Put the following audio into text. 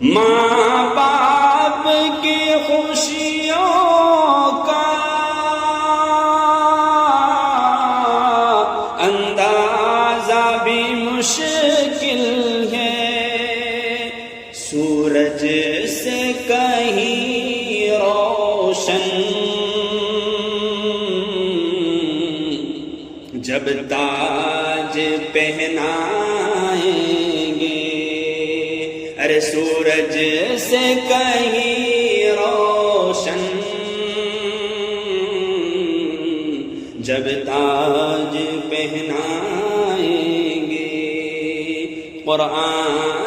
ماں باپ کی خوشیوں کا اندازہ بھی مشکل ہے، سورج سے کہیں روشن جب تاج پہنائیں گے، ارے سورج سے کہیں روشن جب تاج پہنائیں گے۔ قرآن